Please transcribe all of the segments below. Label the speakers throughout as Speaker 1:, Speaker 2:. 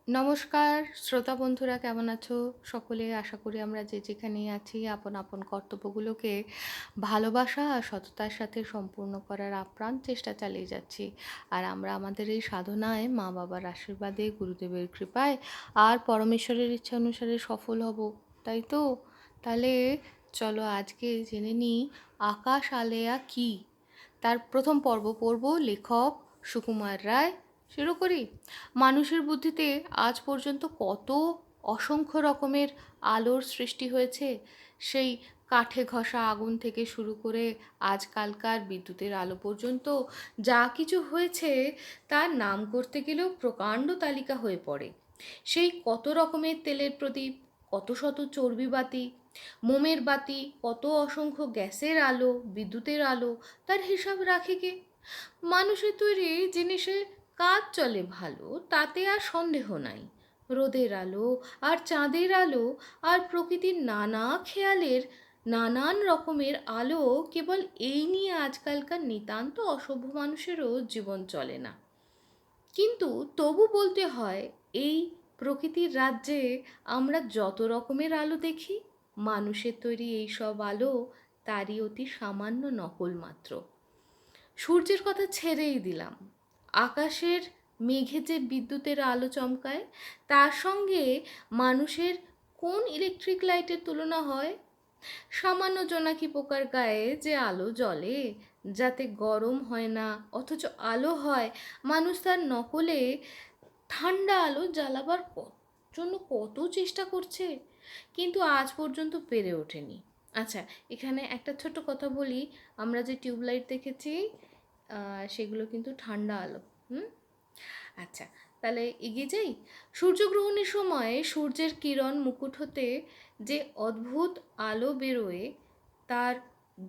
Speaker 1: নমস্কার শ্রোতা বন্ধুরা, কেমন আছো সকলে? আশা করি আমরা যে যেখানেই আছি আপন আপন কর্তব্যগুলোকে ভালোবাসা আর সততার সাথে সম্পূর্ণ করার আপ্রাণ চেষ্টা চালিয়ে যাচ্ছি। আর আমরা আমাদের এই সাধনায় মা বাবার আশীর্বাদে, গুরুদেবের কৃপায় আর পরমেশ্বরের ইচ্ছা অনুসারে সফল হব, তাই তো? তাহলে চলো আজকে জেনে নিই আকাশ আলেয়া কী। তার প্রথম পর্ব পড়ব, লেখক সুকুমার রায়। শুরু করি। মানুষের বুদ্ধিতে আজ পর্যন্ত কত অসংখ্য রকমের আলোর সৃষ্টি হয়েছে, সেই কাঠে ঘষা আগুন থেকে শুরু করে আজকালকার বিদ্যুতের আলো পর্যন্ত যা কিছু হয়েছে তার নাম করতে গেলেও প্রকাণ্ড তালিকা হয়ে পড়ে। সেই কত রকমের তেলের প্রদীপ, কত শত চর্বি বাতি, মোমের বাতি, কত অসংখ্য গ্যাসের আলো, বিদ্যুতের আলো, তার হিসাব রাখে কে? মানুষের তৈরি জিনিসে কাজ চলে ভালো, তাতে আর সন্দেহ নাই। রোদের আলো আর চাঁদের আলো আর প্রকৃতির নানা খেয়ালের নানান রকমের আলো, কেবল এই নিয়ে আজকালকার নিতান্ত অসভ্য মানুষেরও জীবন চলে না। কিন্তু তবু বলতে হয়, এই প্রকৃতির রাজ্যে আমরা যত রকমের আলো দেখি, মানুষের তৈরি এই সব আলো তারই অতি সামান্য নকল মাত্র। সূর্যের কথা ছেড়েই দিলাম, আকাশের মেঘে যে বিদ্যুতের আলো চমকায়, তার সঙ্গে মানুষের কোন ইলেকট্রিক লাইটের তুলনা হয়? সামান্য জোনাকি পোকার গায়ে যে আলো জ্বলে, যাতে গরম হয় না অথচ আলো হয়, মানুষ তার নকলে ঠান্ডা আলো জ্বালাবার জন্য কত চেষ্টা করছে, কিন্তু আজ পর্যন্ত পেরে ওঠেনি। আচ্ছা, এখানে একটা ছোট কথা বলি। আমরা যে টিউবলাইট দেখেছি সেগুলো কিন্তু ঠান্ডা আলো। আচ্ছা, তাহলে এগিয়ে যাই। সূর্যগ্রহণের সময় সূর্যের কিরণ মুকুট হতে যে অদ্ভুত আলো বেরোয়, তার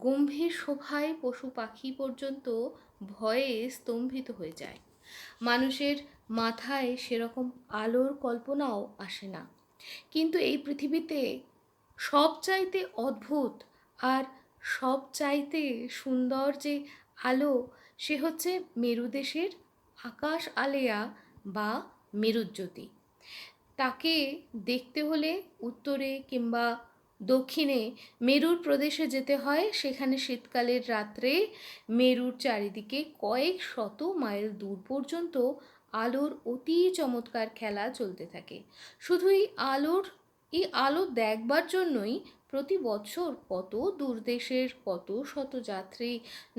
Speaker 1: গম্ভীর শোভায় পশু পাখি পর্যন্ত ভয়ে স্তম্ভিত হয়ে যায়। মানুষের মাথায় সেরকম আলোর কল্পনাও আসে না। কিন্তু এই পৃথিবীতে সবচাইতে অদ্ভুত আর সবচাইতে সুন্দর যে আলো, সে হচ্ছে মেরুদেশের আকাশ আলেয়া বা মেরুজ্যোতি। তাকে দেখতে হলে উত্তরে কিংবা দক্ষিণে মেরুর প্রদেশে যেতে হয়। সেখানে শীতকালের রাত্রে মেরুর চারিদিকে কয়েক শত মাইল দূর পর্যন্ত আলোর অতি চমৎকার খেলা চলতে থাকে। শুধু এই আলো দেখবার জন্যই প্রতি বছর কত দূর দেশের কত শত যাত্রী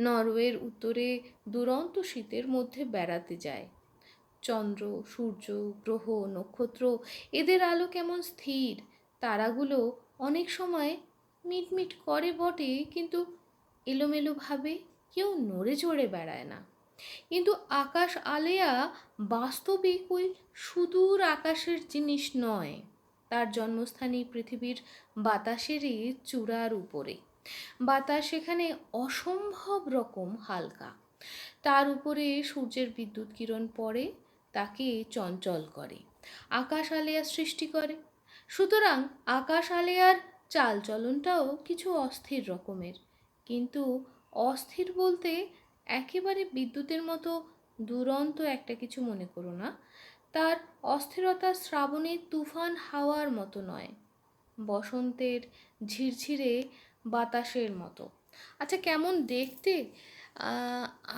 Speaker 1: নরওয়ের উত্তরে দুরন্ত শীতের মধ্যে বেড়াতে যায়। চন্দ্র, সূর্য, গ্রহ, নক্ষত্র, এদের আলো কেমন স্থির। তারাগুলো অনেক সময় মিটমিট করে বটে, কিন্তু এলোমেলোভাবে, কেউ নড়ে চড়ে বেড়ায় না। কিন্তু আকাশ আলেয়া বাস্তবিক ওই সুদূর আকাশের জিনিস নয়। তার জন্মস্থানই পৃথিবীর বাতাসেরই চূড়ার উপরে। বাতাস সেখানে অসম্ভব রকম হালকা। তার উপরে সূর্যের বিদ্যুৎ কিরণ পড়ে, তাকে চঞ্চল করে, আকাশ আলেয়া সৃষ্টি করে। সুতরাং আকাশ আলেয়ার চালচলনটাও কিছু অস্থির রকমের। কিন্তু অস্থির বলতে একেবারে বিদ্যুতের মতো দুরন্ত একটা কিছু মনে করো না। তার অস্থিরতা শ্রাবণের তুফান হাওয়ার মতো নয়, বসন্তের ঝিরঝিরে বাতাসের মতো। আচ্ছা, কেমন দেখতে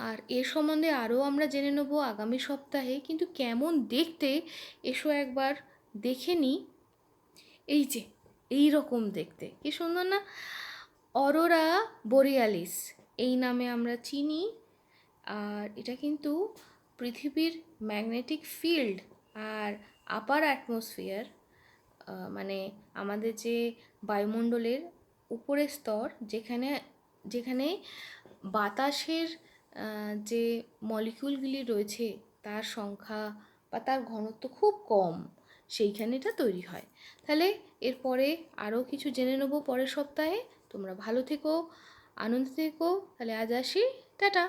Speaker 1: আর এর সম্বন্ধে আরও আমরা জেনে নেব আগামী সপ্তাহে। কিন্তু কেমন দেখতে, এসো একবার দেখে নিই। এই যে এই রকম দেখতে, কি সুন্দর না? অরোরা বোরিয়ালিস এই নামে আমরা চিনি। আর এটা কিন্তু পৃথিবীর ম্যাগনেটিক ফিল্ড আর আপার অ্যাটমসফিয়ার, মানে আমাদের যে বায়ুমণ্ডলের উপরের স্তর, যেখানে যেখানে বাতাসের যে মলিকিউলগুলি রয়েছে তার সংখ্যা বা তার ঘনত্ব খুব কম, সেইখানে এটা তৈরি হয়। তাহলে এরপরে আরও কিছু জেনে নেব পরের সপ্তাহে। তোমরা ভালো থেকো, আনন্দে থেকো। তাহলে আজ আসি, টাটা।